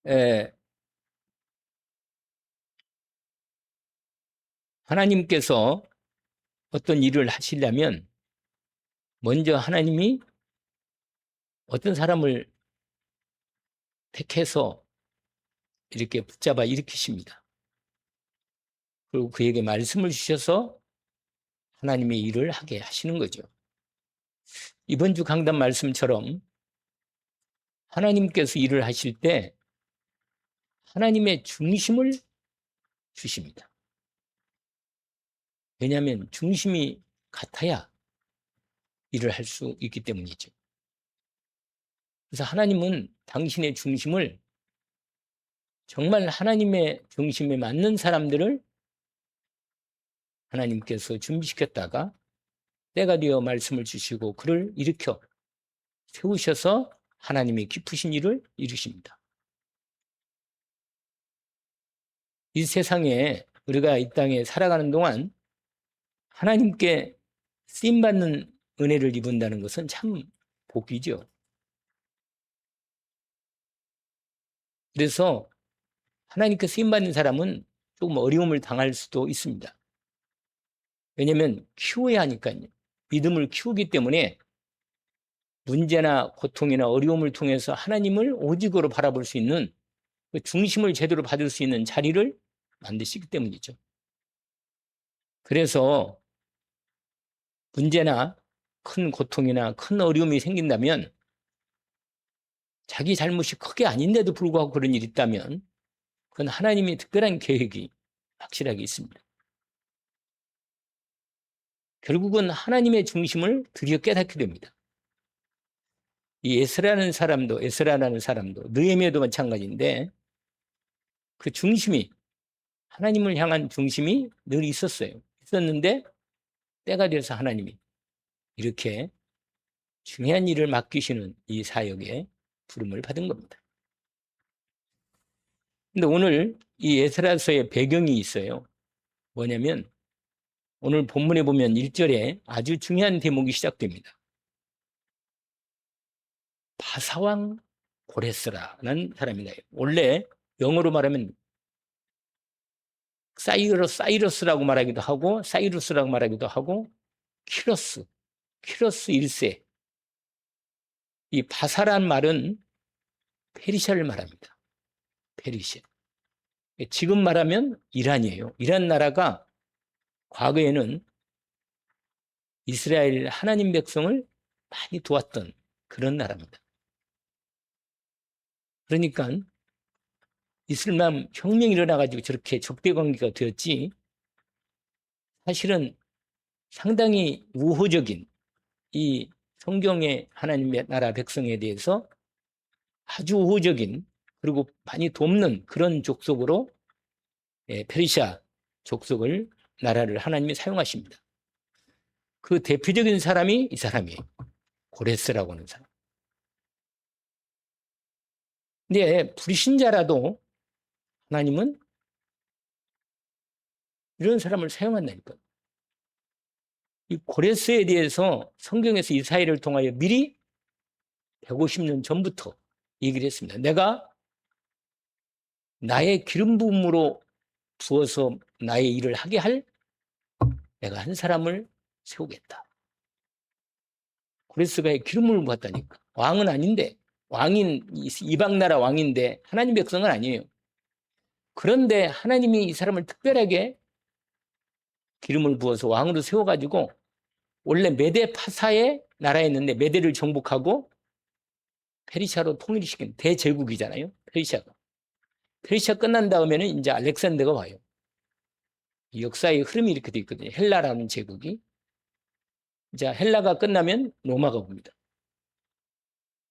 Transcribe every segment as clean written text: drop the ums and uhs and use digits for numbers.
에, 하나님께서 어떤 일을 하시려면 먼저 하나님이 어떤 사람을 택해서 이렇게 붙잡아 일으키십니다. 그리고 그에게 말씀을 주셔서 하나님의 일을 하게 하시는 거죠. 이번 주 강단 말씀처럼 하나님께서 일을 하실 때 하나님의 중심을 주십니다. 왜냐하면 중심이 같아야 일을 할 수 있기 때문이죠. 그래서 하나님은 당신의 중심을 정말 하나님의 중심에 맞는 사람들을 하나님께서 준비시켰다가 때가 되어 말씀을 주시고 그를 일으켜 세우셔서 하나님의 기쁘신 일을 이루십니다. 이 세상에 우리가 이 땅에 살아가는 동안 하나님께 쓰임받는 은혜를 입은다는 것은 참 복이죠. 그래서 하나님께 쓰임받는 사람은 조금 어려움을 당할 수도 있습니다. 왜냐하면 키워야 하니까요. 믿음을 키우기 때문에 문제나 고통이나 어려움을 통해서 하나님을 오직으로 바라볼 수 있는 그 중심을 제대로 받을 수 있는 자리를 만드시기 때문이죠. 그래서 문제나 큰 고통이나 큰 어려움이 생긴다면 자기 잘못이 크게 아닌데도 불구하고 그런 일이 있다면 그건 하나님의 특별한 계획이 확실하게 있습니다. 결국은 하나님의 중심을 드디어 깨닫게 됩니다. 이 에스라라는 사람도 느헤미야도 마찬가지인데 그 중심이 하나님을 향한 중심이 늘 있었는데 때가 돼서 하나님이 이렇게 중요한 일을 맡기시는 이 사역에 부름을 받은 겁니다. 근데 오늘 이 에스라서의 배경이 있어요. 뭐냐면 오늘 본문에 보면 1절에 아주 중요한 대목이 시작됩니다. 바사왕 고레스라는 사람이다. 원래 영어로 말하면 사이러스라고 말하기도 하고 사이루스라고 말하기도 하고 키러스 1세. 이 바사란 말은 페르시아를 말합니다. 페르시아. 지금 말하면 이란이에요. 이란 나라가 과거에는 이스라엘 하나님 백성을 많이 도왔던 그런 나라입니다. 그러니까 이슬람 혁명이 일어나가지고 저렇게 적대관계가 되었지 사실은 상당히 우호적인 이 성경의 하나님의 나라 백성에 대해서 아주 우호적인 그리고 많이 돕는 그런 족속으로 페르시아 족속을 나라를 하나님이 사용하십니다. 그 대표적인 사람이 이 사람이에요. 고레스라고 하는 사람. 근데 불신자라도 하나님은 이런 사람을 사용한다니까. 이 고레스에 대해서 성경에서 이사야를 통하여 미리 150년 전부터 얘기를 했습니다. 내가 나의 기름 부음으로 부어서 나의 일을 하게 할 내가 한 사람을 세우겠다. 고레스가 기름을 부었다니까. 왕은 아닌데 왕인 이방 나라 왕인데 하나님 백성은 아니에요. 그런데 하나님이 이 사람을 특별하게 기름을 부어서 왕으로 세워가지고 원래 메데 파사의 나라였는데 메데를 정복하고 페르시아로 통일시킨 대제국이잖아요. 페르시아 끝난 다음에는 이제 알렉산더가 와요. 역사의 흐름이 이렇게 돼 있거든요. 헬라라는 제국이. 이제 헬라가 끝나면 로마가 옵니다.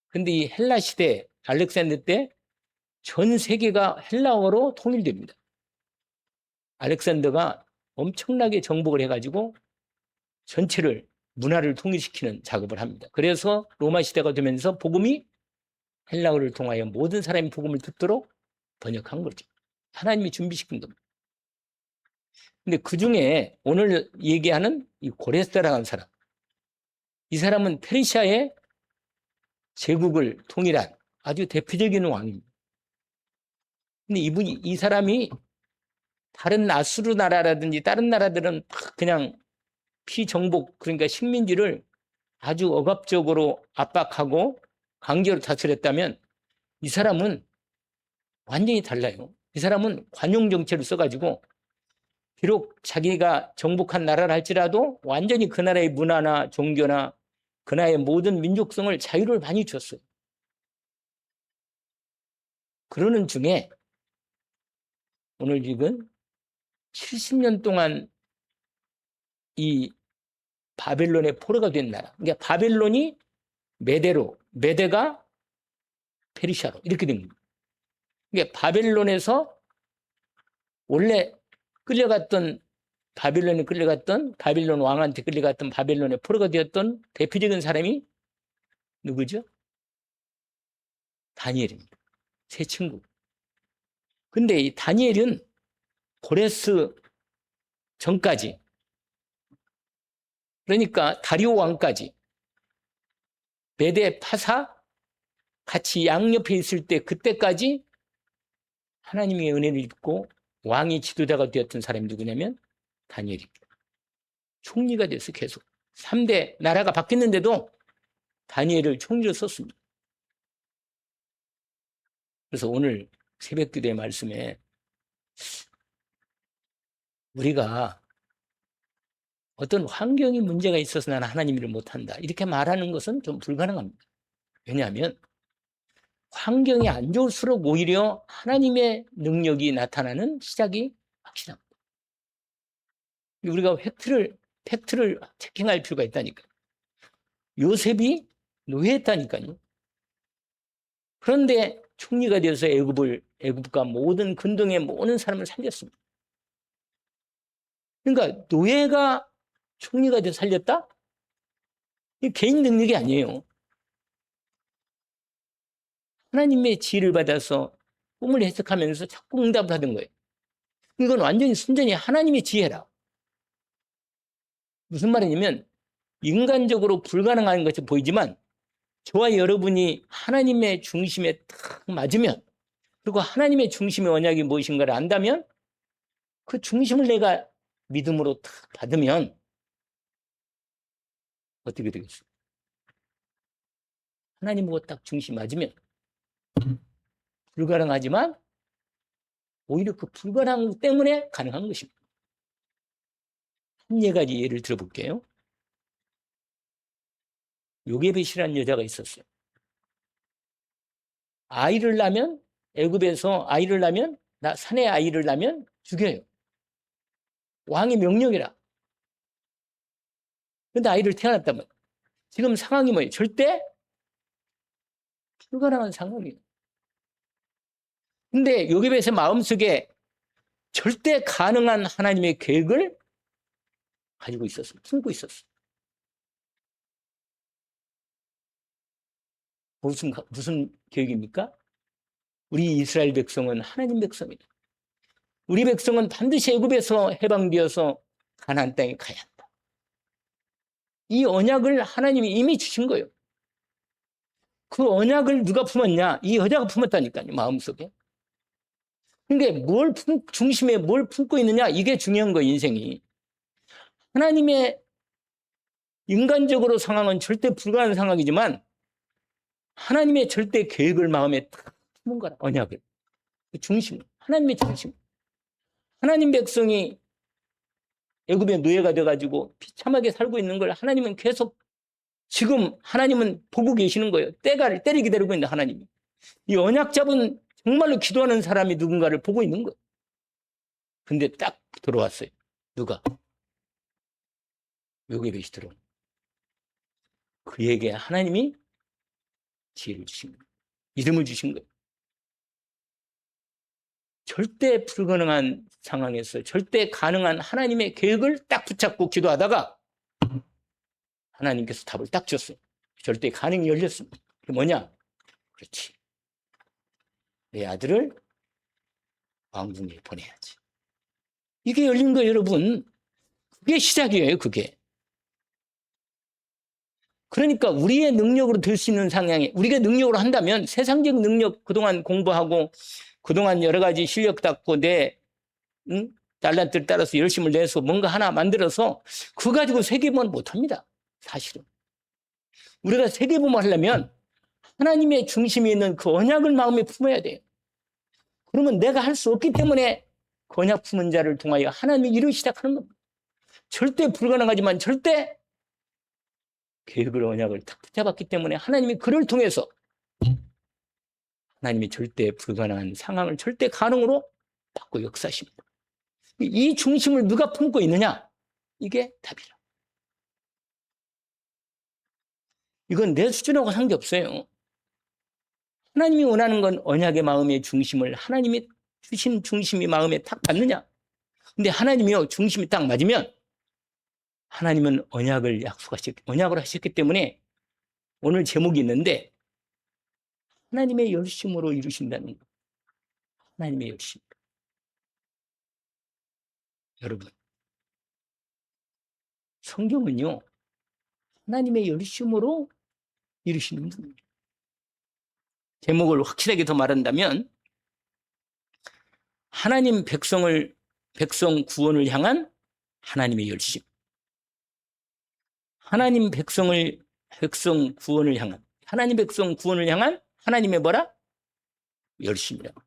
근데 이 헬라 시대 알렉산더 때 전 세계가 헬라어로 통일됩니다. 알렉산더가 엄청나게 정복을 해가지고 전체를 문화를 통일시키는 작업을 합니다. 그래서 로마 시대가 되면서 복음이 헬라어를 통하여 모든 사람이 복음을 듣도록 번역한 거죠. 하나님이 준비시킨 겁니다. 근데 그 중에 오늘 얘기하는 이 고레스라는 사람, 이 사람은 페르시아의 제국을 통일한 아주 대표적인 왕입니다. 근데 이 사람이 다른 나스루 나라라든지 다른 나라들은 그냥 피정복, 그러니까 식민지를 아주 억압적으로 압박하고 강제로 다스렸다면 이 사람은 완전히 달라요. 이 사람은 관용 정책을 써가지고 비록 자기가 정복한 나라를 할지라도 완전히 그 나라의 문화나 종교나 그 나라의 모든 민족성을 자유를 많이 줬어요. 그러는 중에 오늘 지금 70년 동안 이 바벨론의 포로가 된 나라. 그러니까 바벨론이 메대로, 메대가 페르시아로 이렇게 된 겁니다. 그러니까 바벨론에서 원래 끌려갔던 바벨론 왕한테 끌려갔던 바벨론의 포로가 되었던 대표적인 사람이 누구죠? 다니엘입니다. 세 친구. 근데 이 다니엘은 고레스 전까지, 그러니까 다리오 왕까지 메대 파사 같이 양옆에 있을 때 그때까지 하나님의 은혜를 입고 왕이 지도자가 되었던 사람이 누구냐면 다니엘입니다. 총리가 돼서 계속 3대 나라가 바뀌었는데도 다니엘을 총리로 썼습니다. 그래서 오늘 새벽기도의 말씀에 우리가 어떤 환경이 문제가 있어서 나는 하나님 일을 못한다 이렇게 말하는 것은 좀 불가능합니다. 왜냐하면 환경이 안 좋을수록 오히려 하나님의 능력이 나타나는 시작이 확실합니다. 우리가 팩트를 체킹할 필요가 있다니까요. 요셉이 노예했다니까요. 그런데 총리가 되어서 애굽과 모든 근동의 모든 사람을 살렸습니다. 그러니까 노예가 총리가 돼서 살렸다? 이게 개인 능력이 아니에요. 하나님의 지혜를 받아서 꿈을 해석하면서 자꾸 응답을 하던 거예요. 이건 완전히 순전히 하나님의 지혜라. 무슨 말이냐면 인간적으로 불가능한 것이 보이지만 저와 여러분이 하나님의 중심에 딱 맞으면, 그리고 하나님의 중심의 언약이 무엇인가를 안다면 그 중심을 내가 믿음으로 딱 받으면 어떻게 되겠어요? 하나님하고 딱 중심 맞으면 불가능하지만 오히려 그 불가능 때문에 가능한 것입니다. 한 가지 예를 들어볼게요. 요게벳이라는 여자가 있었어요. 아이를 낳으면, 애굽에서 아이를 낳으면, 산에 아이를 낳으면 죽여요. 왕의 명령이라. 그런데 아이를 태어났다면 지금 상황이 뭐예요? 절대 불가능한 상황이에요. 근데 요게벳의 마음속에 절대 가능한 하나님의 계획을 가지고 있었어요. 품고 있었어요. 무슨 계획입니까? 우리 이스라엘 백성은 하나님 백성이다. 우리 백성은 반드시 애굽에서 해방되어서 가나안 땅에 가야 한다. 이 언약을 하나님이 이미 주신 거예요. 그 언약을 누가 품었냐? 이 여자가 품었다니까요, 마음속에. 그러니까 중심에 뭘 품고 있느냐? 이게 중요한 거예요, 인생이. 하나님의 인간적으로 상황은 절대 불가능한 상황이지만 하나님의 절대 계획을 마음에 딱 품은 거라, 언약을. 그 중심, 하나님의 중심. 하나님 백성이 애굽의 노예가 돼가지고 비참하게 살고 있는 걸 하나님은 계속, 지금 하나님은 보고 계시는 거예요. 때를 기다리고 있는 하나님이. 이 언약 잡은 정말로 기도하는 사람이 누군가를 보고 있는 거예요. 근데 딱 들어왔어요. 누가? 요게벳이 들어온. 그에게 하나님이 지혜를 주신 거예요. 이름을 주신 거예요. 절대 불가능한 상황에서 절대 가능한 하나님의 계획을 딱 붙잡고 기도하다가 하나님께서 답을 딱 줬어요. 절대 가능이 열렸습니다. 그게 뭐냐? 그렇지. 내 아들을 왕궁에 보내야지. 이게 열린 거예요, 여러분. 그게 시작이에요, 그게. 그러니까 우리의 능력으로 될 수 있는 상황에, 우리가 능력으로 한다면 세상적 능력 그동안 공부하고 그동안 여러 가지 실력 닦고 내 달란트를 따라서 열심을 내서 뭔가 하나 만들어서 그거 가지고 세계보험 못합니다. 사실은. 우리가 세계보험을 하려면 하나님의 중심에 있는 그 언약을 마음에 품어야 돼요. 그러면 내가 할 수 없기 때문에 그 언약 품은 자를 통하여 하나님이 일을 시작하는 겁니다. 절대 불가능하지만 절대 계획을 언약을 탁 붙잡았기 때문에 하나님이 그를 통해서 하나님이 절대 불가능한 상황을 절대 가능으로 바꿔 역사하십니다. 이 중심을 누가 품고 있느냐? 이게 답이라. 이건 내 수준하고 상관없어요. 하나님이 원하는 건 언약의 마음의 중심을 하나님이 주신 중심이 마음에 탁 받느냐? 근데 하나님이요, 중심이 딱 맞으면 하나님은 언약을 하셨기 때문에 오늘 제목이 있는데 하나님의 열심으로 이루신다는 것. 하나님의 열심. 여러분, 성경은요, 하나님의 열심으로 이루시는 분입니다. 제목을 확실하게 더 말한다면 하나님 백성 구원을 향한 하나님의 열심. 하나님 백성 구원을 향한 하나님의 뭐라? 열심이라고.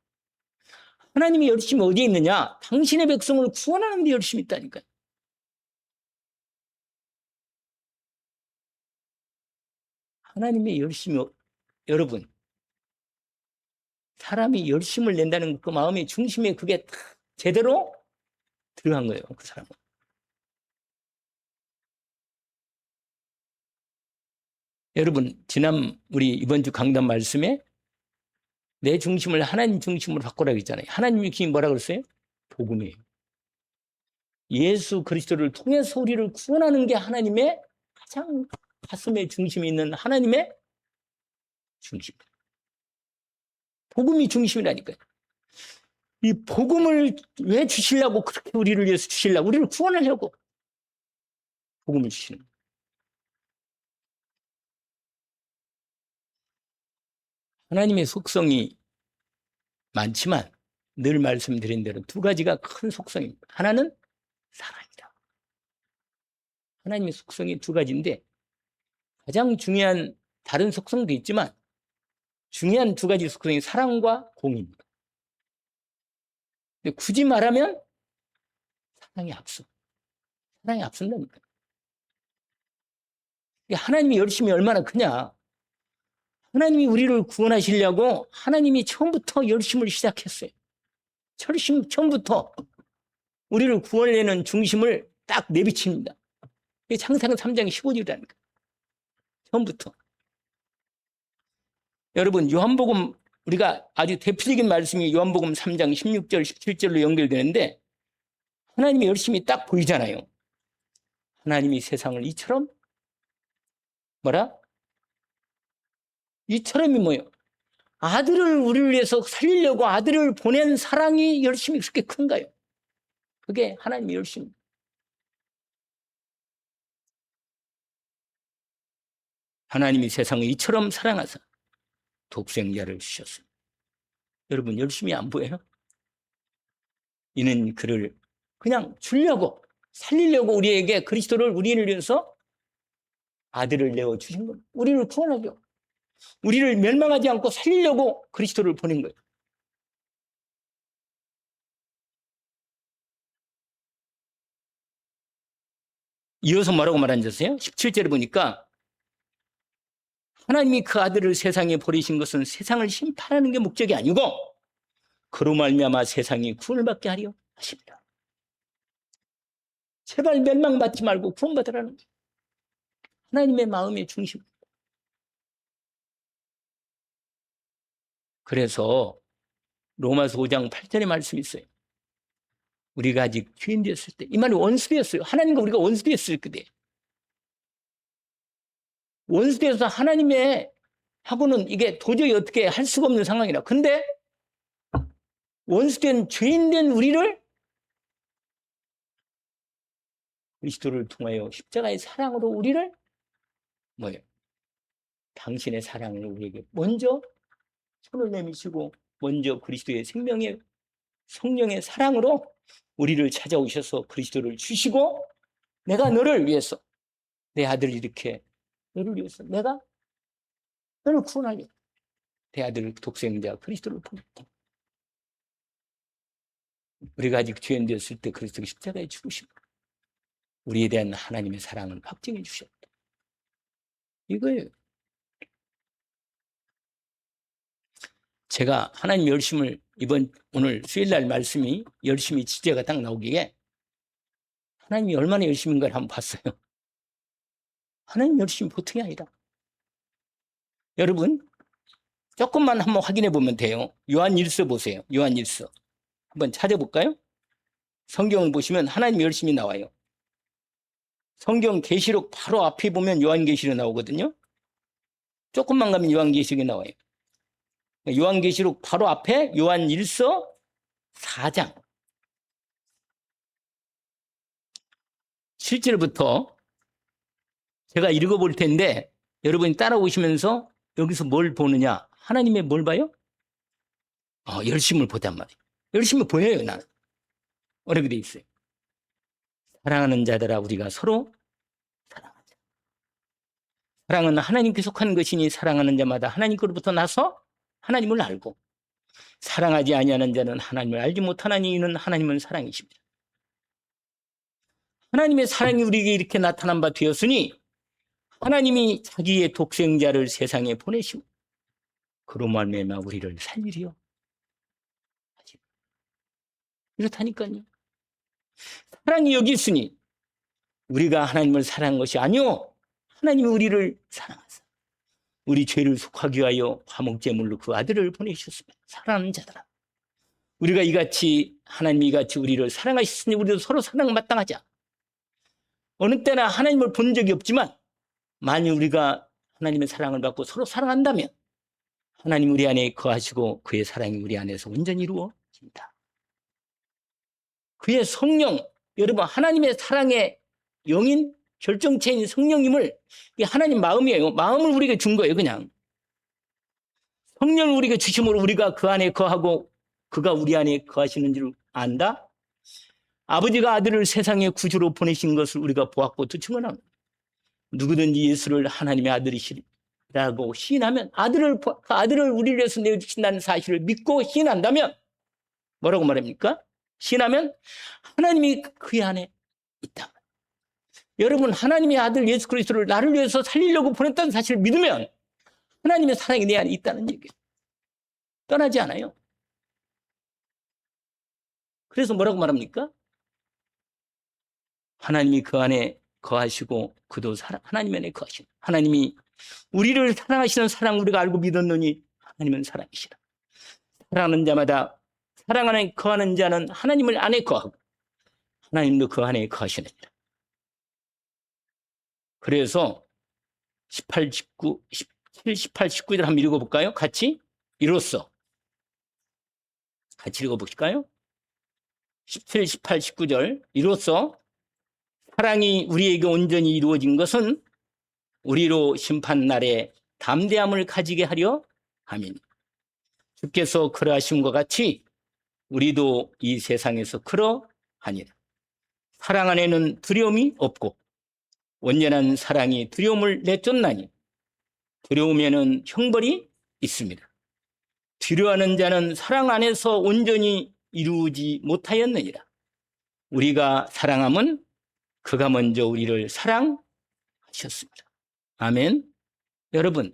하나님의 열심이 어디에 있느냐? 당신의 백성을 구원하는 데 열심이 있다니까요. 하나님의 열심이, 여러분, 사람이 열심을 낸다는 그 마음의 중심에 그게 제대로 들어간 거예요, 그 사람은. 여러분, 우리 이번 주 강단 말씀에 내 중심을 하나님 중심으로 바꾸라고 했잖아요. 하나님 중심이 뭐라고 그랬어요? 복음이에요. 예수 그리스도를 통해서 우리를 구원하는 게 하나님의 가장 가슴의 중심에 있는 하나님의 중심. 복음이 중심이라니까요. 이 복음을 왜 주시려고 그렇게 우리를 위해서 주시려고 우리를 구원하려고 복음을 주시는 거예요. 하나님의 속성이 많지만 늘 말씀드린 대로 두 가지가 큰 속성입니다. 하나는 사랑이다. 하나님의 속성이 두 가지인데 가장 중요한 다른 속성도 있지만 중요한 두 가지 속성이 사랑과 공의입니다. 근데 굳이 말하면 사랑이 앞선다니까. 하나님의 열심이 얼마나 크냐. 하나님이 우리를 구원하시려고 하나님이 처음부터 열심을 시작했어요. 처음부터 우리를 구원하려는 중심을 딱 내비칩니다. 이게 창세기 3장 15절이라니까. 처음부터. 여러분, 요한복음, 우리가 아주 대표적인 말씀이 요한복음 3장 16절, 17절로 연결되는데 하나님이 열심히 딱 보이잖아요. 하나님이 세상을 이처럼 이처럼이 뭐예요? 아들을 우리를 위해서 살리려고 아들을 보낸 사랑이 열심히 그렇게 큰가요? 그게 하나님의 열심. 하나님이 세상을 이처럼 사랑하사 독생자를 주셨어요. 여러분, 열심히 안 보여요? 이는 그를 그냥 주려고, 살리려고 우리에게 그리스도를 우리를 위해서 아들을 내어주신 거예요. 우리를 구원하려고. 우리를 멸망하지 않고 살리려고 그리스도를 보낸 거예요. 이어서 뭐라고 말하는지 아세요? 17절에 보니까 하나님이 그 아들을 세상에 보내신 것은 세상을 심판하는 게 목적이 아니고 그로 말미암아 세상이 구원을 받게 하려 하십니다. 제발 멸망받지 말고 구원받으라는 거예요. 하나님의 마음의 중심. 그래서 로마서 5장 8절의 말씀이 있어요. 우리가 아직 죄인 되었을 때, 이 말이 원수되었어요. 하나님과 우리가 원수되었을 때. 원수되어서 하나님의 하고는 이게 도저히 어떻게 할 수가 없는 상황이라. 근데 원수된 죄인된 우리를 그리스도를 통하여 십자가의 사랑으로 우리를 당신의 사랑을 우리에게 먼저 손을 내미시고 먼저 그리스도의 생명의 성령의 사랑으로 우리를 찾아오셔서 그리스도를 주시고 내가 너를 위해서 내 아들을 이렇게 너를 위해서 내가 너를 구원하려 내 아들 독생자 그리스도를 보냈다. 우리가 아직 죄인 되었을 때 그리스도가 십자가에 죽으시고 우리에 대한 하나님의 사랑을 확증해 주셨다. 이거예요. 제가 하나님 열심을 오늘 수요일날 말씀이 열심히 지제가 딱 나오기에 하나님이 얼마나 열심인가를 한번 봤어요. 하나님 열심이 보통이 아니라. 여러분 조금만 한번 확인해 보면 돼요. 요한일서 보세요. 요한일서 한번 찾아볼까요? 성경을 보시면 하나님 열심이 나와요. 성경 계시록 바로 앞에 보면 요한계시록 나오거든요. 조금만 가면 요한계시록이 나와요. 요한계시록 바로 앞에 요한일서 4장 7절부터 제가 읽어볼 텐데 여러분이 따라오시면서 여기서 뭘 보느냐? 하나님의 뭘 봐요? 열심을 보단 말이에요. 열심히 보여요, 나는. 어렵게 돼 있어요. 사랑하는 자들아 우리가 서로 사랑하자. 사랑은 하나님께 속한 것이니 사랑하는 자마다 하나님께로부터 나서 하나님을 알고 사랑하지 아니하는 자는 하나님을 알지 못하나니 이는 하나님은 사랑이십니다. 하나님의 사랑이 우리에게 이렇게 나타난 바 되었으니 하나님이 자기의 독생자를 세상에 보내시고 그로 말미암아 우리를 살리려 이렇다니까요. 사랑이 여기 있으니 우리가 하나님을 사랑한 것이 아니오 하나님이 우리를 사랑하사 우리 죄를 속하기 위하여 화목제물로 그 아들을 보내주셨습니다. 사랑하는 자들아 우리가 이같이 하나님이 이같이 우리를 사랑하셨으니 우리도 서로 사랑 마땅하자. 어느 때나 하나님을 본 적이 없지만 만일 우리가 하나님의 사랑을 받고 서로 사랑한다면 하나님 우리 안에 거하시고 그의 사랑이 우리 안에서 온전히 이루어집니다. 그의 성령, 여러분 하나님의 사랑의 영인 결정체인 성령님을 하나님 마음이에요. 마음을 우리에게 준 거예요. 그냥 성령을 우리에게 주심으로 우리가 그 안에 거하고 그가 우리 안에 거하시는 줄 안다. 아버지가 아들을 세상의 구주로 보내신 것을 우리가 보았고 또 증언합니다. 누구든지 예수를 하나님의 아들이시라고 시인하면 아들을 우리를 위해서 내어주신다는 사실을 믿고 시인한다면 뭐라고 말합니까? 시인하면 하나님이 그 안에 있다. 여러분 하나님의 아들 예수 그리스도를 나를 위해서 살리려고 보냈다는 사실을 믿으면 하나님의 사랑이 내 안에 있다는 얘기예요. 떠나지 않아요. 그래서 뭐라고 말합니까? 하나님이 그 안에 거하시고 그도 하나님 안에 거하시고 하나님이 우리를 사랑하시는 사랑 우리가 알고 믿었느니 하나님은 사랑이시라. 사랑하는 자마다 사랑 안에 거하는 자는 하나님을 안에 거하고 하나님도 그 안에 거하시느니라. 그래서 18, 19, 17, 18, 19절 한번 읽어볼까요? 같이 이로써 같이 읽어볼까요? 17, 18, 19절 이로써 사랑이 우리에게 온전히 이루어진 것은 우리로 심판날에 담대함을 가지게 하려 함이니 주께서 그러하심과 같이 우리도 이 세상에서 그러하니라. 사랑 안에는 두려움이 없고 온전한 사랑이 두려움을 내쫓나니 두려움에는 형벌이 있습니다. 두려워하는 자는 사랑 안에서 온전히 이루지 못하였느니라. 우리가 사랑함은 그가 먼저 우리를 사랑하셨습니다. 아멘. 여러분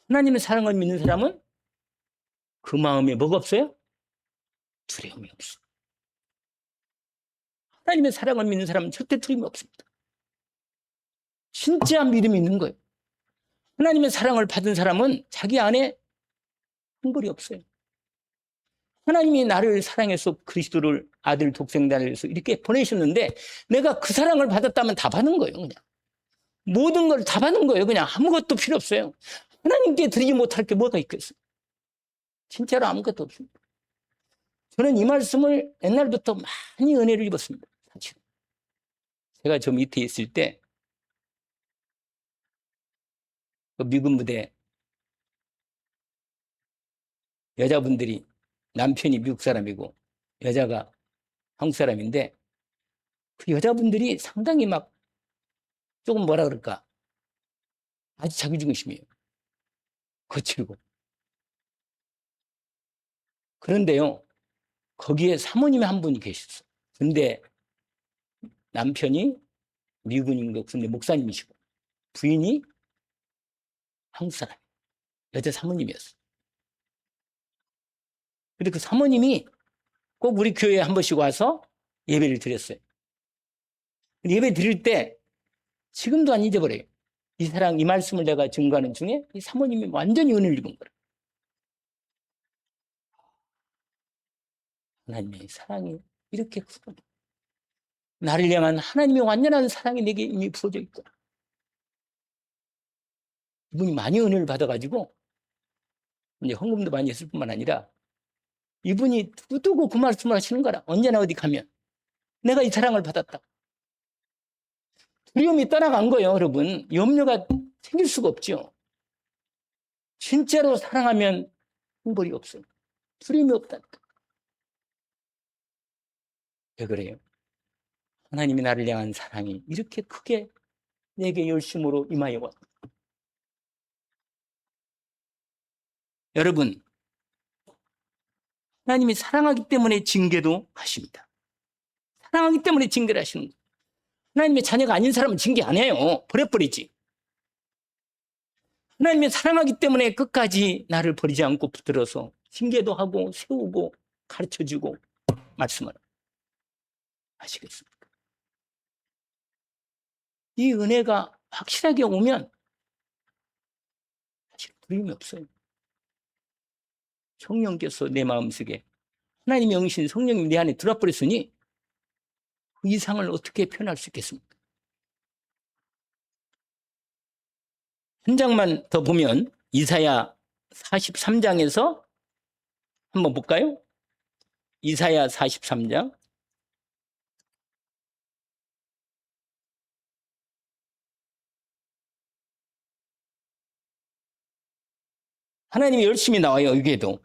하나님의 사랑을 믿는 사람은 그 마음에 뭐가 없어요? 두려움이 없어요. 하나님의 사랑을 믿는 사람은 절대 두려움이 없습니다. 진짜 믿음이 있는 거예요. 하나님의 사랑을 받은 사람은 자기 안에 형벌이 없어요. 하나님이 나를 사랑해서 그리스도를 아들 독생자를 위해서 이렇게 보내셨는데 내가 그 사랑을 받았다면 다 받은 거예요. 그냥 모든 걸 다 받은 거예요. 그냥 아무것도 필요 없어요. 하나님께 드리지 못할 게 뭐가 있겠어요. 진짜로 아무것도 없습니다. 저는 이 말씀을 옛날부터 많이 은혜를 입었습니다. 사실 제가 저 밑에 있을 때 그 미군 부대 여자분들이 남편이 미국 사람이고 여자가 한국 사람인데 그 여자분들이 상당히 막 조금 뭐라 그럴까 아주 자기중심이에요. 거칠고. 그런데요, 거기에 사모님이 한 분이 계셨어. 근데 남편이 미국인 거 근데 목사님이시고 부인이 한국 사람, 여자 사모님이었어. 근데 그 사모님이 꼭 우리 교회에 한 번씩 와서 예배를 드렸어요. 예배 드릴 때 지금도 안 잊어버려요. 이 사랑, 이 말씀을 내가 증거하는 중에 이 사모님이 완전히 은혜를 입은 거예요. 하나님의 사랑이 이렇게 크구나. 나를 향한 하나님의 완전한 사랑이 내게 이미 부어져 있구나. 이분이 많이 은혜를 받아가지고 이제 헌금도 많이 했을 뿐만 아니라 이분이 두고두고 그 말씀을 하시는 거라. 언제나 어디 가면 내가 이 사랑을 받았다. 두려움이 떠나간 거예요, 여러분. 염려가 생길 수가 없죠. 진짜로 사랑하면 형벌이 없어요. 두려움이 없다니까. 왜 그래요? 하나님이 나를 향한 사랑이 이렇게 크게 내게 열심으로 임하여 왔다. 여러분, 하나님이 사랑하기 때문에 징계도 하십니다. 사랑하기 때문에 징계를 하시는 거예요. 하나님의 자녀가 아닌 사람은 징계 안 해요. 버려버리지. 하나님이 사랑하기 때문에 끝까지 나를 버리지 않고 붙들어서 징계도 하고 세우고 가르쳐주고 말씀을 하시겠습니까? 이 은혜가 확실하게 오면 사실 두려움이 없어요. 성령께서 내 마음속에 하나님의 영이신 성령님 내 안에 들어와 버렸으니 그 이상을 어떻게 표현할 수 있겠습니까? 한 장만 더 보면 이사야 43장에서 한번 볼까요? 이사야 43장. 하나님이 열심히 나와요, 여기에도.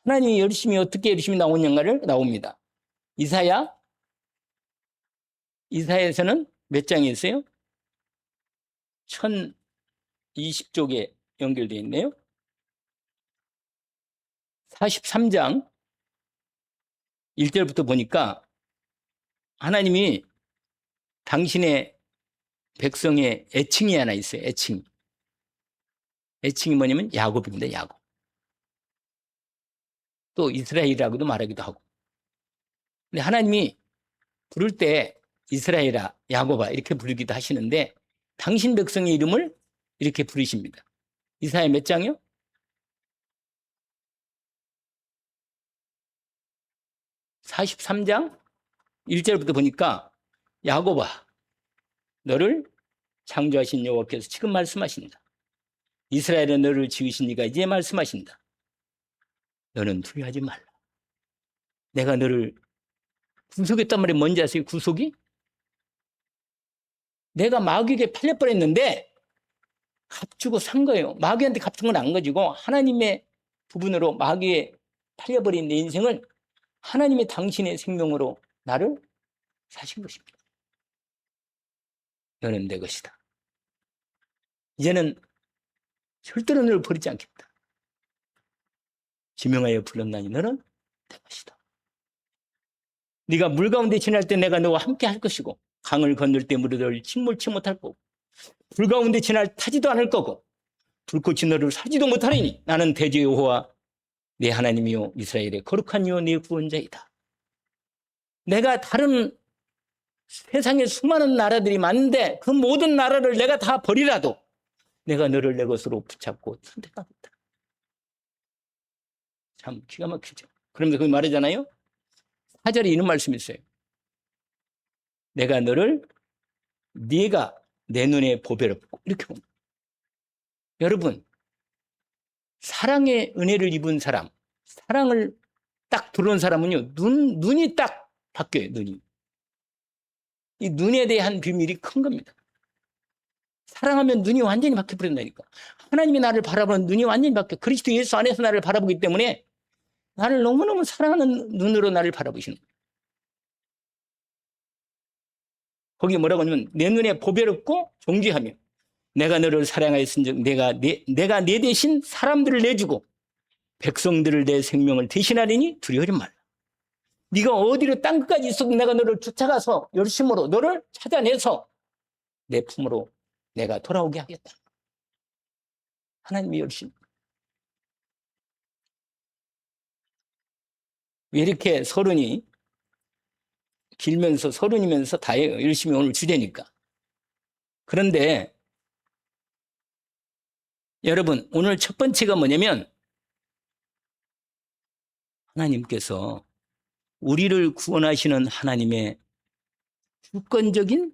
하나님이 열심히 어떻게 열심히 나오는가를 나옵니다. 이사야에서는 몇 장이 있어요? 1020쪽에 연결되어 있네요. 43장 1절부터 보니까 하나님이 당신의 백성의 애칭이 하나 있어요. 애칭이 뭐냐면 야곱입니다. 야곱. 또 이스라엘이라고도 말하기도 하고. 근데 하나님이 부를 때 이스라엘아, 야곱아 이렇게 부르기도 하시는데 당신 백성의 이름을 이렇게 부르십니다. 이사야 몇 장이요? 43장 1절부터 보니까 야곱아 너를 창조하신 여호와께서 지금 말씀하신다. 이스라엘은 너를 지으신 이가 이제 말씀하신다. 너는 두려워하지 말라. 내가 너를 구속했단 말이 뭔지 아세요? 구속이? 내가 마귀에게 팔려버렸는데 값 주고 산 거예요. 마귀한테 값 준 건 안 가지고 하나님의 부분으로 마귀에 팔려버린 내 인생을 하나님의 당신의 생명으로 나를 사신 것입니다. 너는 내 것이다. 이제는 절대로 너를 버리지 않겠다. 지명하여 불렀나니 너는 내 것이다. 네가 물 가운데 지날 때 내가 너와 함께 할 것이고 강을 건널 때 무리를 침몰치 못할 거고 불 가운데 지날 타지도 않을 거고 불꽃이 너를 사지도 못하리니 나는 대제 여호와 내 하나님이요 이스라엘의 거룩한 이요 내 구원자이다. 내가 다른 세상에 수많은 나라들이 많은데 그 모든 나라를 내가 다 버리라도 내가 너를 내 것으로 붙잡고 선택하겠다. 참 기가 막히죠. 그러면서 거기 말하잖아요. 4절에 이런 말씀이 있어요. 내가 너를 네가 내 눈에 보배롭고 이렇게 봅니다. 여러분 사랑의 은혜를 입은 사람, 사랑을 딱 들어온 사람은요 눈이 딱 바뀌어요. 눈이. 이 눈에 대한 비밀이 큰 겁니다. 사랑하면 눈이 완전히 바뀌어버린다니까. 하나님이 나를 바라보는 눈이 완전히 바뀌어. 그리스도 예수 안에서 나를 바라보기 때문에 나를 너무너무 사랑하는 눈으로 나를 바라보시는 거예요. 거기 뭐라고 하냐면 내 눈에 보배롭고 존귀하며 내가 너를 사랑하였은즉 내가 내 대신 사람들을 내주고 백성들을 내 생명을 대신하리니 두려워하지 말라. 네가 어디로 땅 끝까지 있어도 내가 너를 쫓아가서 열심으로 너를 찾아내서 내 품으로 내가 돌아오게 하겠다. 하나님의 열심. 왜 이렇게 서론이 길면서 서론이면서 다예요. 열심히 오늘 주제니까. 그런데 여러분 오늘 첫 번째가 뭐냐면 하나님께서 우리를 구원하시는 하나님의 주권적인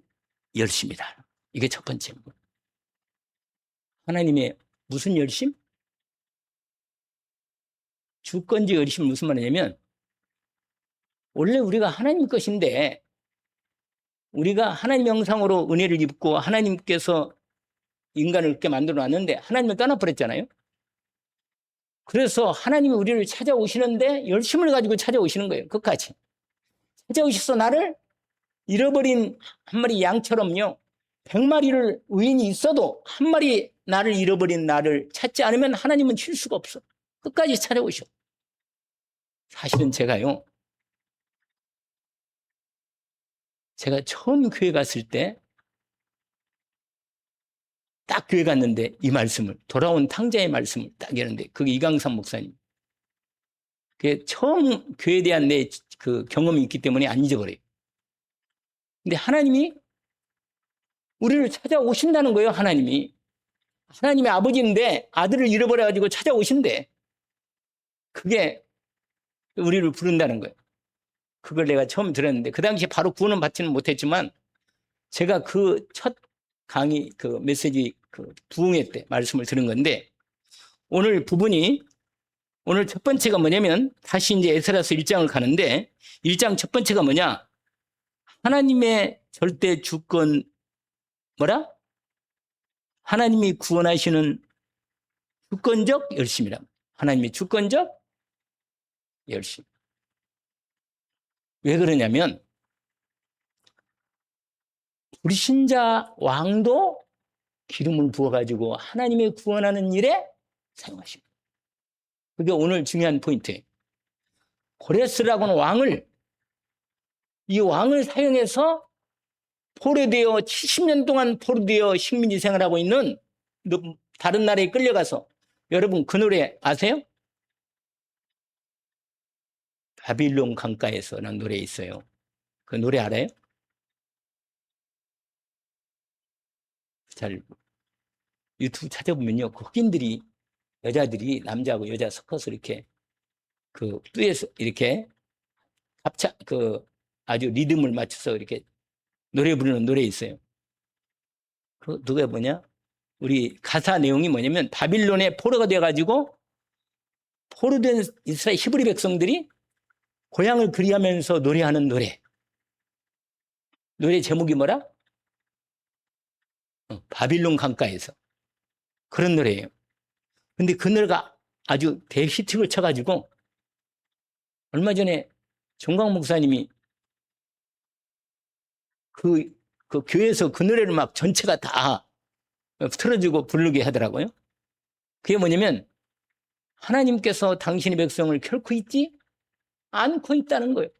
열심이다. 이게 첫 번째입니다. 하나님의 무슨 열심? 주권적 열심은 무슨 말이냐면 원래 우리가 하나님 것인데 우리가 하나님 형상으로 은혜를 입고 하나님께서 인간을 그렇게 만들어 놨는데 하나님을 떠나버렸잖아요. 그래서 하나님이 우리를 찾아오시는데 열심을 가지고 찾아오시는 거예요. 끝까지. 찾아오셔서 나를 잃어버린 한 마리 양처럼요. 100마리를 의인이 있어도 한 마리 나를 잃어버린 나를 찾지 않으면 하나님은 칠 수가 없어. 끝까지 찾아오셔. 사실은 제가 처음 교회 갔을 때 딱 교회 갔는데 이 말씀을 돌아온 탕자의 말씀을 딱 했는데 그게 이강삼 목사님. 그게 처음 교회에 대한 내 그 경험이 있기 때문에 안 잊어버려요. 근데 하나님이 우리를 찾아오신다는 거예요. 하나님이. 하나님의 아버지인데 아들을 잃어버려가지고 찾아오신대. 그게 우리를 부른다는 거예요. 그걸 내가 처음 들었는데 그 당시에 바로 구원은 받지는 못했지만 제가 그 첫 강의 그 메시지 그 부흥회 때 말씀을 들은 건데 오늘 부분이 오늘 첫 번째가 뭐냐면 다시 이제 에스라서 1장을 가는데 1장 첫 번째가 뭐냐? 하나님의 절대 주권 뭐라? 하나님이 구원하시는 주권적 열심이라. 하나님의 주권적 열심. 왜 그러냐면 불신자 왕도 기름을 부어가지고 하나님의 구원하는 일에 사용하십니다. 그게 오늘 중요한 포인트예요. 고레스라고는 이 왕을 사용해서 포로되어 70년 동안 포로되어 식민지 생활하고 있는 다른 나라에 끌려가서 여러분 그 노래 아세요? 바빌론 강가에서라는 노래 있어요. 그 노래 알아요? 잘 유튜브 찾아보면요. 그 흑인들이 여자들이 남자하고 여자 섞어서 이렇게 그 듀엣 이렇게 합차 그 아주 리듬을 맞춰서 이렇게 노래 부르는 노래 있어요. 그 누가 뭐냐? 우리 가사 내용이 뭐냐면 바빌론에 포로가 돼가지고 포로된 이스라엘 히브리 백성들이 고향을 그리하면서 노래하는 노래. 노래 제목이 뭐라? 바빌론 강가에서. 그런 노래예요. 근데 그 노래가 아주 대히트를 쳐가지고 얼마 전에 종광 목사님이 그 교회에서 그 노래를 막 전체가 다 틀어주고 부르게 하더라고요. 그게 뭐냐면 하나님께서 당신의 백성을 결코 잊지 않고 있다는 거예요.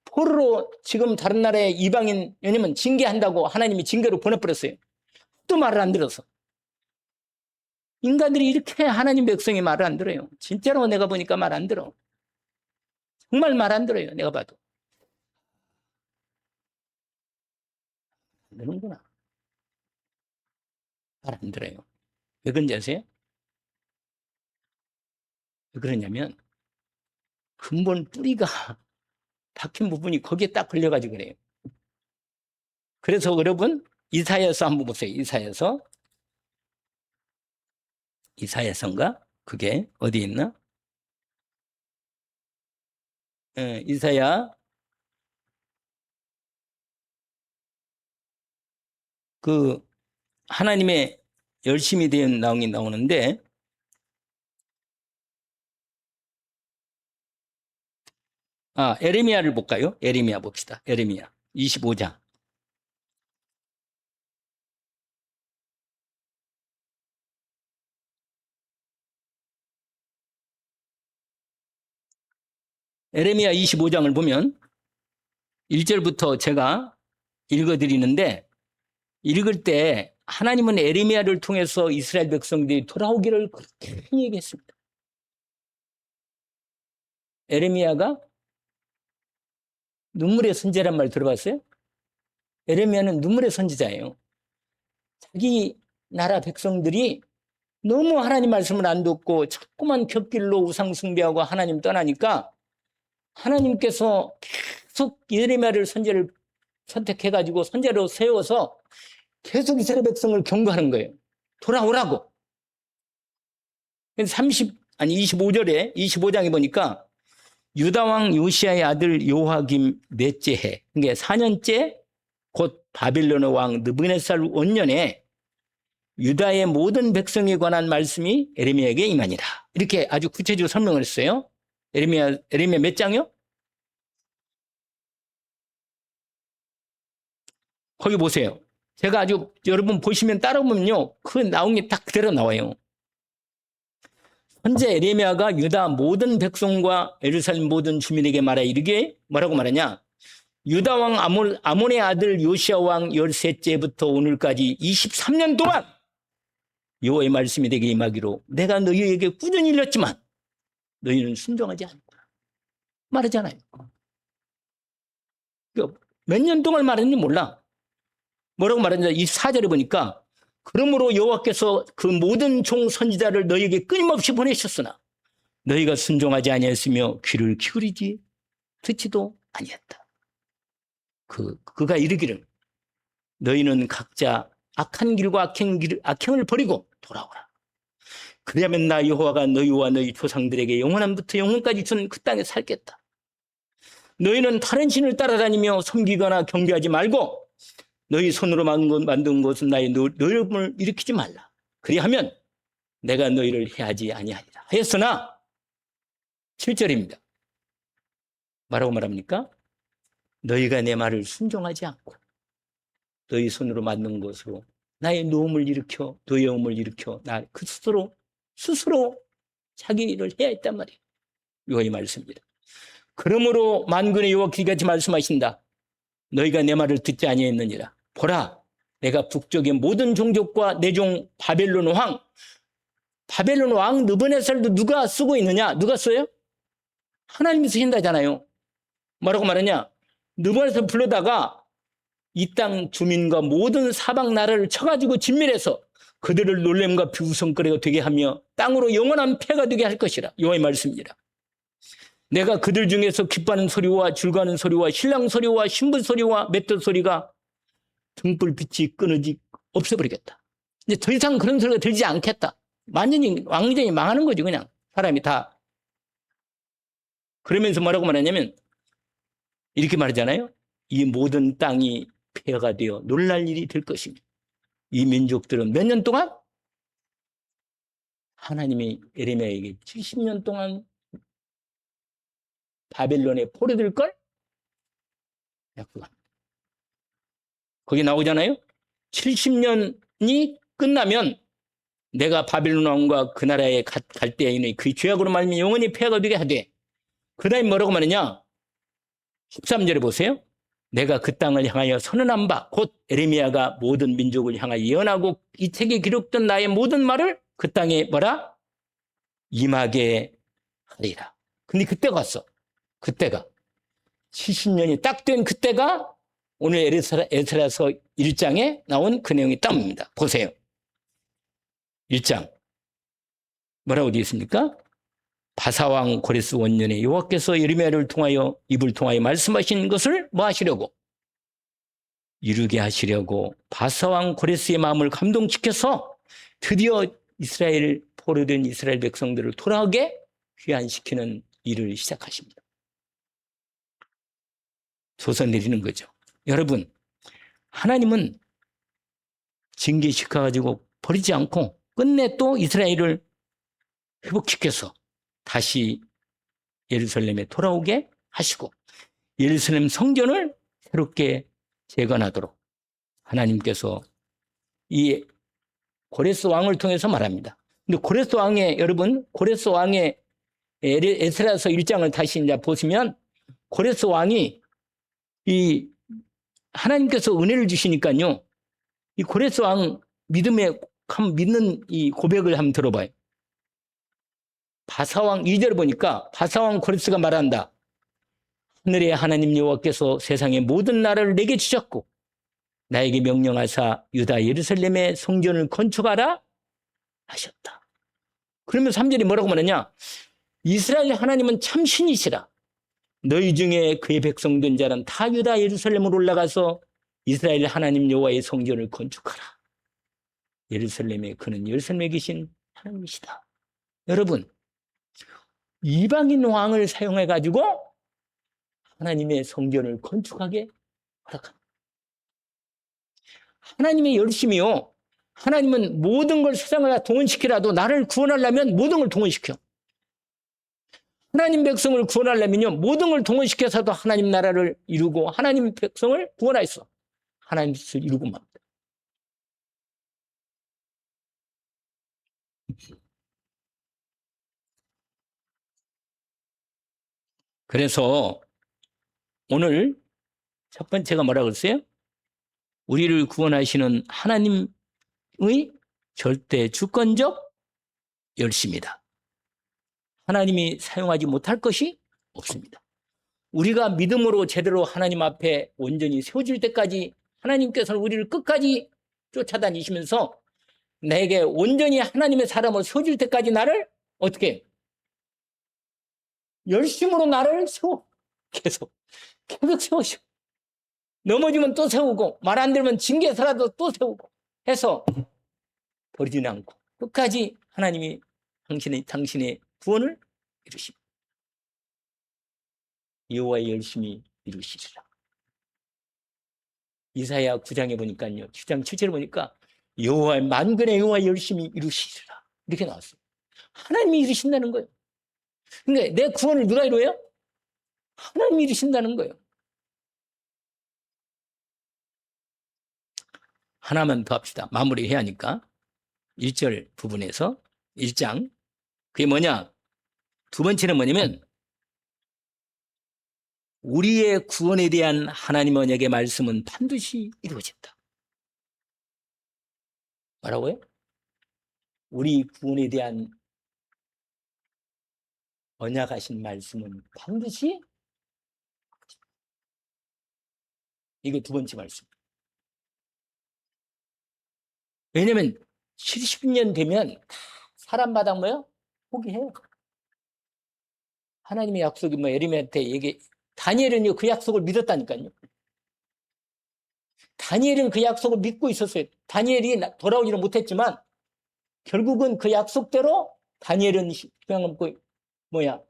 포로로 지금 다른 나라의 이방인 왜냐면 징계한다고 하나님이 징계로 보내버렸어요. 또 말을 안 들어서. 인간들이 이렇게 하나님 백성이 말을 안 들어요. 진짜로 내가 보니까 말 안 들어. 정말 말 안 들어요. 내가 봐도. 안 되는구나. 말 안 들어요. 왜 그런지 아세요? 왜 그러냐면 근본 뿌리가 박힌 부분이 거기에 딱 걸려가지고 그래요. 그래서 여러분 이사야서 한번 보세요. 이사야서인가? 그게 어디 있나? 이사야 그 하나님의 열심히 된 나오는데 에레미야를 볼까요? 에레미야 봅시다. 에레미야 25장. 에레미야 25장을 보면 1절부터 제가 읽어드리는데 읽을 때 하나님은 에레미야를 통해서 이스라엘 백성들이 돌아오기를 그렇게 얘기했습니다. 에레미야가 눈물의 선지자란 말 들어봤어요? 에레미야는 눈물의 선지자예요. 자기 나라 백성들이 너무 하나님 말씀을 안 듣고 자꾸만 곁길로 우상 숭배하고 하나님 떠나니까 하나님께서 계속 예레미야를 선지자를 선택해가지고 선지자로 세워서 계속 이스라엘 백성을 경고하는 거예요. 돌아오라고. 25절에 25장에 보니까 유다왕 요시야의 아들 요하김 넷째 해, 그러니까 4년째 곧 바빌론의 왕 느부갓네살 원년에 유다의 모든 백성에 관한 말씀이 에레미야에게 임하니라. 이렇게 아주 구체적으로 설명을 했어요. 에레미야 몇 장이요? 거기 보세요. 제가 아주 여러분 보시면 따라보면요. 그 나온 게 딱 그대로 나와요. 현재 에레미야가 유다 모든 백성과 예루살렘 모든 주민에게 말하 이르게 뭐라고 말하냐? 유다 왕 아몬의 아들 요시야 왕 13째부터 오늘까지 23년 동안 여호와의 말씀이 내게 임하기로 내가 너희에게 꾸준히 일렀지만 너희는 순종하지 않는다. 말하잖아요. 몇 년 동안 말했는지 몰라. 뭐라고 말하는지 24절에 보니까 그러므로 여호와께서 그 모든 종 선지자를 너희에게 끊임없이 보내셨으나 너희가 순종하지 아니했으며 귀를 기울이지 듣지도 아니했다. 그가 이르기를 너희는 각자 악한 길과 악행을 버리고 돌아오라. 그러면 나 여호와가 너희와 너희 조상들에게 영원함부터 영원까지 준 그 땅에 살겠다. 너희는 다른 신을 따라다니며 섬기거나 경배하지 말고 너희 손으로 만든 것은 나의 노력을 일으키지 말라. 그리하면 내가 너희를 해하지 아니하리라 하였으나 7절입니다. 뭐라고 말합니까? 너희가 내 말을 순종하지 않고 너희 손으로 만든 것으로 나의 노음을 일으켜 노여움을 일으켜 나 그 스스로 자기 일을 해야 했단 말이에요. 여호와의 말씀입니다. 그러므로 만군의 여호와께서 이같이 말씀하신다. 너희가 내 말을 듣지 아니했느니라. 보라, 내가 북쪽의 모든 종족과 내 종 바벨론 왕 느부갓네살도 누가 쓰고 있느냐? 누가 써요? 하나님이 쓰신다잖아요. 뭐라고 말하냐? 느부갓네살 불러다가 이 땅 주민과 모든 사방 나라를 쳐가지고 진멸해서 그들을 놀램과 비웃음거리가 되게 하며 땅으로 영원한 폐가 되게 할 것이라. 여호와의 말씀이라. 내가 그들 중에서 기뻐하는 소리와 즐거워하는 소리와 신랑 소리와 신부 소리와 맷돌 소리가 등불빛이 끊어지 없애버리겠다. 이제 더 이상 그런 소리가 들리지 않겠다. 완전히 왕전이 망하는 거지 그냥 사람이 다. 그러면서 뭐라고 말하냐면 이렇게 말하잖아요. 이 모든 땅이 폐허가 되어 놀랄 일이 될 것입니다. 이 민족들은 몇 년 동안 하나님이 에레미야에게 70년 동안 바벨론에 포로될 걸 약속합니다. 거기 나오잖아요. 70년이 끝나면 내가 바벨론 왕과 그 나라에 갈 때에는 그 죄악으로 말미암아 영원히 폐허가 되게 하되 그 다음에 뭐라고 말하냐? 13절에 보세요. 내가 그 땅을 향하여 선언한 바 곧 에레미야가 모든 민족을 향하여 예언하고 이 책에 기록된 나의 모든 말을 그 땅에 뭐라? 임하게 하리라. 근데 그때가 왔어. 그때가 70년이 딱 된 그때가 오늘 에스라서 1장에 나온 그 내용이 땀입니다. 보세요. 1장 뭐라고 되어 있습니까? 바사왕 고레스 원년에 여호와께서 예레미야를 통하여 입을 통하여 말씀하신 것을 뭐 하시려고? 이루게 하시려고 바사왕 고레스의 마음을 감동시켜서 드디어 이스라엘 포로된 이스라엘 백성들을 돌아오게 귀환시키는 일을 시작하십니다. 솟아내리는 거죠. 여러분, 하나님은 징계시켜가지고 버리지 않고 끝내 또 이스라엘을 회복시켜서 다시 예루살렘에 돌아오게 하시고 예루살렘 성전을 새롭게 재건하도록 하나님께서 이 고레스 왕을 통해서 말합니다. 근데 고레스 왕의 여러분 고레스 왕의 에스라서 1장을 다시 이제 보시면 고레스 왕이 이 하나님께서 은혜를 주시니까요. 이 고레스 왕 믿는 이 고백을 한번 들어봐요. 바사왕 2절 보니까 바사왕 고레스가 말한다. 하늘의 하나님 여호와께서 세상의 모든 나라를 내게 주셨고 나에게 명령하사 유다 예루살렘의 성전을 건축하라 하셨다. 그러면 3절이 뭐라고 말하냐? 이스라엘 하나님은 참 신이시라. 너희 중에 그의 백성 된 자는 다 유다 예루살렘으로 올라가서 이스라엘 하나님 여호와의 성전을 건축하라. 예루살렘에 그는 예루살렘에 계신 하나님이시다. 여러분, 이방인 왕을 사용해 가지고 하나님의 성전을 건축하게 허락합니다. 하나님의 열심이요. 하나님은 모든 걸 세상을 다 동원시키라도 나를 구원하려면 모든 걸 동원시켜. 하나님 백성을 구원하려면요. 모든 걸 동원시켜서도 하나님 나라를 이루고 하나님 백성을 구원하였어. 하나님 뜻을 이루고 맙니다. 그래서 오늘 첫 번째가 뭐라고 그랬어요? 우리를 구원하시는 하나님의 절대 주권적 열심이다. 하나님이 사용하지 못할 것이 없습니다. 우리가 믿음으로 제대로 하나님 앞에 온전히 세워질 때까지 하나님께서는 우리를 끝까지 쫓아다니시면서 내게 온전히 하나님의 사람으로 세워질 때까지 나를 어떻게 해요? 열심으로 나를 세워. 계속 세우시고 넘어지면 또 세우고 말 안 들으면 징계서라도 또 세우고 해서 버리지는 않고 끝까지 하나님이 당신의 구원을 이루십니다. 여호와의 열심히 이루시리라. 이사야 9장에 보니까요. 9장 7절에 보니까 여호와의 만군의 여호와의 열심히 이루시리라. 이렇게 나왔어요. 하나님이 이루신다는 거예요. 그러니까 내 구원을 누가 이루어요? 하나님이 이루신다는 거예요. 하나만 더 합시다. 마무리해야 하니까. 1절 부분에서 1장. 그게 뭐냐? 두 번째는 뭐냐면 우리의 구원에 대한 하나님 언약의 말씀은 반드시 이루어진다. 뭐라고요? 우리 구원에 대한 언약하신 말씀은 반드시 이게 두 번째 말씀. 왜냐면 70년 되면 사람마다 뭐요? 포기해요. 하나님의 약속이 뭐 예레미야한테 얘기 다니엘은요 그 약속을 믿었다니까요. 다니엘은 그 약속을 믿고 있었어요. 다니엘이 돌아오지는 못했지만 결국은 그 약속대로 다니엘은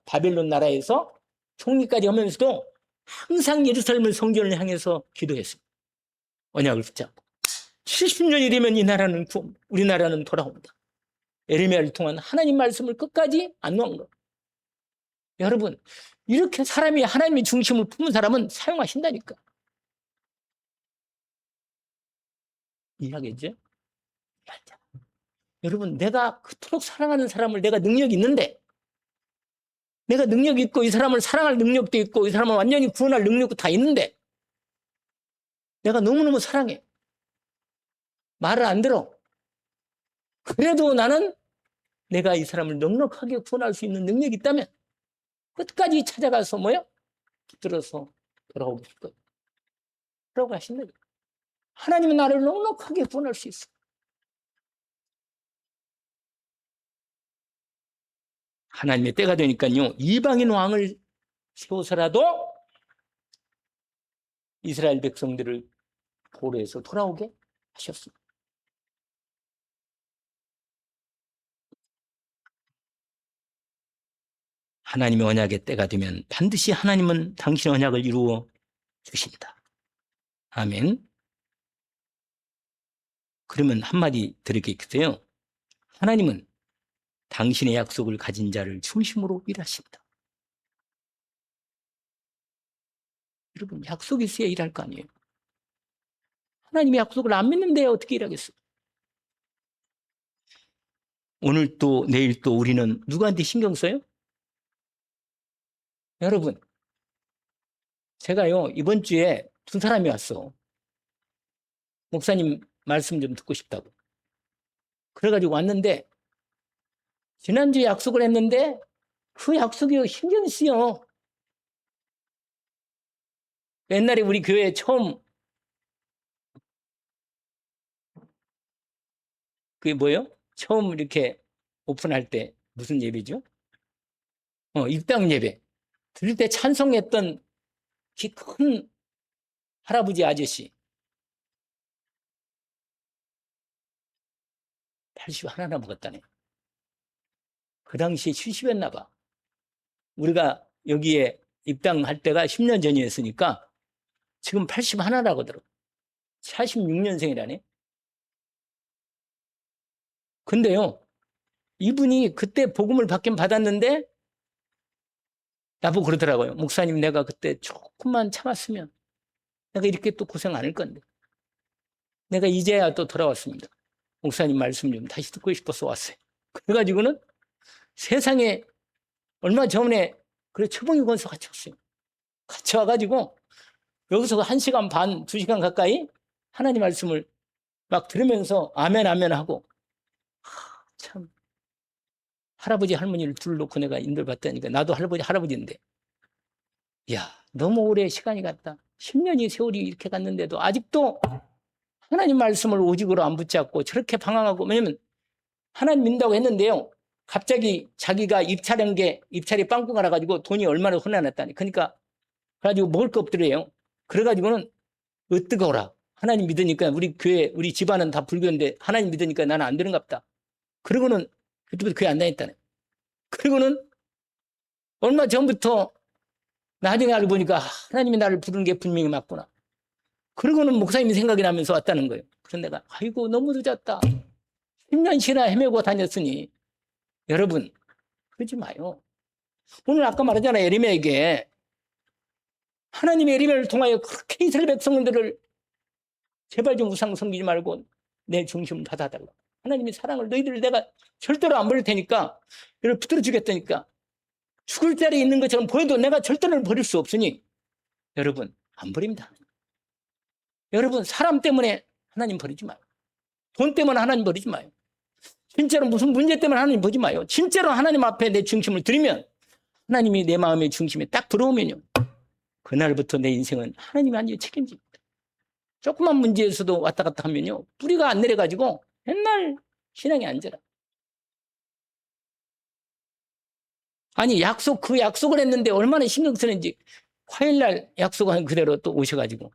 바벨론 나라에서 총리까지 하면서도 항상 예루살렘 성전을 향해서 기도했습니다. 언약을 붙잡고 70년이 되면 우리나라는 돌아온다. 예레미야를 통한 하나님 말씀을 끝까지 안 놓은 거. 여러분 이렇게 사람이 하나님의 중심을 품은 사람은 사용하신다니까. 이해하겠죠? 여러분 내가 그토록 사랑하는 사람을 내가 능력이 있는데 내가 능력이 있고 이 사람을 사랑할 능력도 있고 이 사람을 완전히 구원할 능력도 다 있는데 내가 너무너무 사랑해. 말을 안 들어. 그래도 나는 내가 이 사람을 넉넉하게 구원할 수 있는 능력이 있다면 끝까지 찾아가서 붙들어서 돌아오고 싶거든. 그러고 하신다. 하나님은 나를 넉넉하게 구원할 수 있어. 하나님의 때가 되니까요. 이방인 왕을 세워서라도 이스라엘 백성들을 포로에서 돌아오게 하셨습니다. 하나님의 언약의 때가 되면 반드시 하나님은 당신의 언약을 이루어 주십니다. 아멘. 그러면 한마디 드리겠어요. 하나님은 당신의 약속을 가진 자를 중심으로 일하십니다. 여러분, 약속이 있어야 일할 거 아니에요. 하나님의 약속을 안 믿는데 어떻게 일하겠어요? 오늘 또 내일 또 우리는 누구한테 신경 써요? 여러분, 제가요 이번 주에 두 사람이 왔어. 목사님 말씀 좀 듣고 싶다고. 그래가지고 왔는데 지난주에 약속을 했는데 그 약속이 신경 쓰여. 옛날에 우리 교회에 처음 그게 뭐예요? 처음 이렇게 오픈할 때 무슨 예배죠? 입당 예배. 들을 때 찬송했던 키 큰 할아버지 아저씨 81나 먹었다네. 그 당시에 70였나 봐. 우리가 여기에 입당할 때가 10년 전이었으니까 지금 81라고 들어. 46년생이라네. 근데요, 이분이 그때 복음을 받긴 받았는데 나보고 그러더라고요. 목사님, 내가 그때 조금만 참았으면 내가 이렇게 또 고생 안 할 건데. 내가 이제야 또 돌아왔습니다. 목사님 말씀 좀 다시 듣고 싶어서 왔어요. 그래가지고는 세상에 얼마 전에 그래 초봉이 건서 같이 왔어요. 같이 와가지고 여기서 1시간 반, 2시간 가까이 하나님 말씀을 막 들으면서 아멘 아멘 하고 참 할아버지 할머니를 둘 놓고 내가 인도를 받다니까 나도 할아버지인데 야 너무 오래 시간이 갔다. 10년이 세월이 이렇게 갔는데도 아직도 하나님 말씀을 오직으로 안 붙잡고 저렇게 방황하고 왜냐면 하나님 믿는다고 했는데요. 갑자기 자기가 입찰이 빵꾸가 나가지고 돈이 얼마나 혼나났다니. 그러니까 그래가지고 먹을 거 없더래요. 그래가지고는 어뜨거라. 하나님 믿으니까 우리 교회 우리 집안은 다 불교인데 하나님 믿으니까 나는 안 되는갑다. 그러고는 그때부터 교회 안 다녔다네. 그리고는 얼마 전부터 나중에 알고 보니까 하나님이 나를 부르는 게 분명히 맞구나. 그러고는 목사님이 생각이 나면서 왔다는 거예요. 그래서 내가 아이고 너무 늦었다. 10년씩이나 헤매고 다녔으니 여러분 그러지 마요. 오늘 아까 말하잖아요. 예레미야에게 하나님의 예레미야를 통하여 그렇게 이스라엘 백성들을 제발 좀 우상 섬기지 말고 내 중심을 받아달라. 하나님의 사랑을 너희들을 내가 절대로 안 버릴 테니까 너를 붙들어 주겠다니까 죽을 자리에 있는 것처럼 보여도 내가 절대로 버릴 수 없으니 여러분 안 버립니다. 여러분 사람 때문에 하나님 버리지 마요. 돈 때문에 하나님 버리지 마요. 진짜로 무슨 문제 때문에 하나님 보지 마요. 진짜로 하나님 앞에 내 중심을 드리면 하나님이 내 마음의 중심에 딱 들어오면요. 그날부터 내 인생은 하나님이 아니요 책임집니다. 조그만 문제에서도 왔다 갔다 하면요. 뿌리가 안 내려가지고 맨날 신앙이 안 자라. 아니 그 약속을 했는데 얼마나 신경 쓰는지 화요일날 약속한 그대로 또 오셔가지고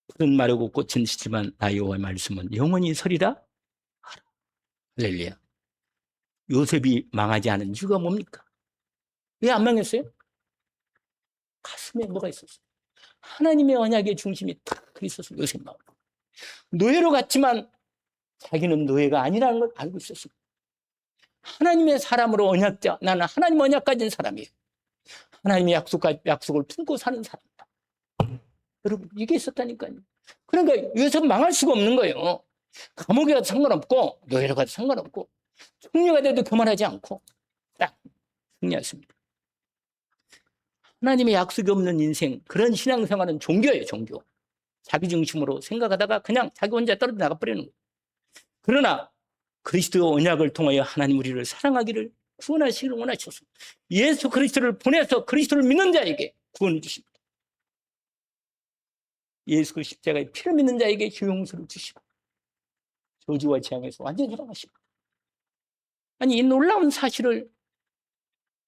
푸른 마르고 꽃은 시지만 나 여호와의 말씀은 영원히 서리라. 할렐루야. 요셉이 망하지 않은 이유가 뭡니까? 왜 안 망했어요? 가슴에 뭐가 있었어요? 하나님의 언약의 중심이 탁 있었어요. 요셉 마음. 노예로 갔지만 자기는 노예가 아니라는 걸 알고 있었어요. 하나님의 사람으로 언약자, 나는 하나님 언약 가진 사람이에요. 하나님의 약속을 품고 사는 사람이다. 여러분, 이게 있었다니까요. 그러니까 요셉은 망할 수가 없는 거예요. 감옥에 가도 상관없고, 노예로 가도 상관없고, 총리가 돼도 교만하지 않고, 딱 승리했습니다. 하나님의 약속이 없는 인생, 그런 신앙생활은 종교예요, 종교. 자기 중심으로 생각하다가 그냥 자기 혼자 떨어져 나가버리는 거예요. 그러나 그리스도 언약을 통하여 하나님 우리를 사랑하기를 구원하시기를 원하셔서 예수 그리스도를 보내서 그리스도를 믿는 자에게 구원을 주십니다. 예수 그 십자가의 피를 믿는 자에게 효용수를 주시고 저주와 재앙에서 완전히 해방하시고 아니 이 놀라운 사실을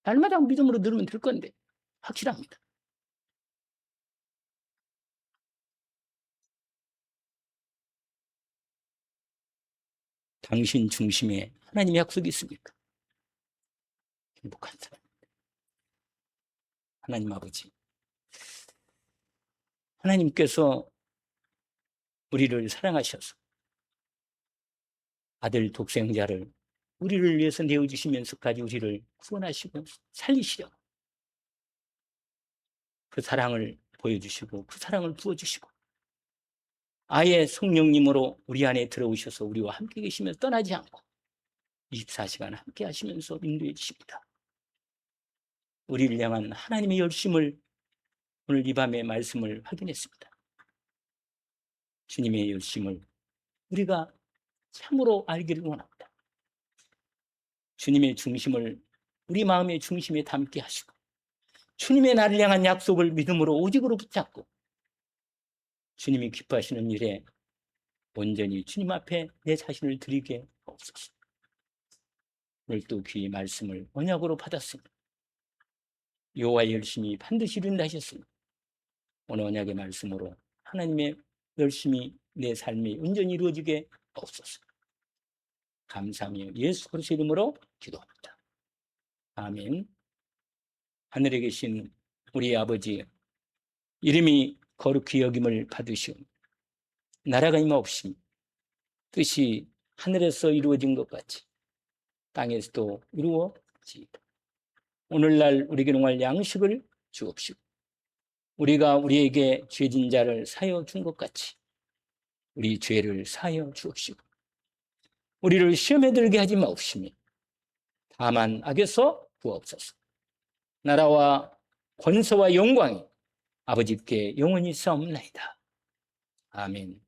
날마다 믿음으로 들으면 될 건데 확실합니다. 당신 중심에 하나님의 약속이 있습니까? 행복한 사람. 하나님 아버지, 하나님께서 우리를 사랑하셔서 아들 독생자를 우리를 위해서 내어주시면서까지 우리를 구원하시고 살리시려고 그 사랑을 보여주시고 그 사랑을 부어주시고 아예 성령님으로 우리 안에 들어오셔서 우리와 함께 계시면서 떠나지 않고 24시간 함께 하시면서 인도해 주십니다. 우리를 향한 하나님의 열심을 오늘 이 밤의 말씀을 확인했습니다. 주님의 열심을 우리가 참으로 알기를 원합니다. 주님의 중심을 우리 마음의 중심에 담게 하시고 주님의 나를 향한 약속을 믿음으로 오직으로 붙잡고 주님이 기뻐하시는 일에 온전히 주님 앞에 내 자신을 드리게 하옵소서. 오늘 또 귀히 말씀을 언약으로 받았습니다. 여호와의 열심이 반드시 이룬다 하셨습니다. 오늘 언약의 말씀으로 하나님의 열심이 내 삶에 온전히 이루어지게 하옵소서. 감사하며 예수 그리스도의 이름으로 기도합니다. 아멘. 하늘에 계신 우리 아버지, 이름이 거룩히 여김을 받으시오. 나라가 임하옵시며 뜻이 하늘에서 이루어진 것 같이 땅에서도 이루어지이다. 오늘날 우리에게 농할 양식을 주옵시고 우리가 우리에게 죄진 자를 사하여 준 것 같이 우리 죄를 사하여 주옵시고 우리를 시험에 들게 하지 마옵시며 다만 악에서 구하옵소서. 나라와 권세와 영광이 아버지께 영원히 싸움나이다. 아멘.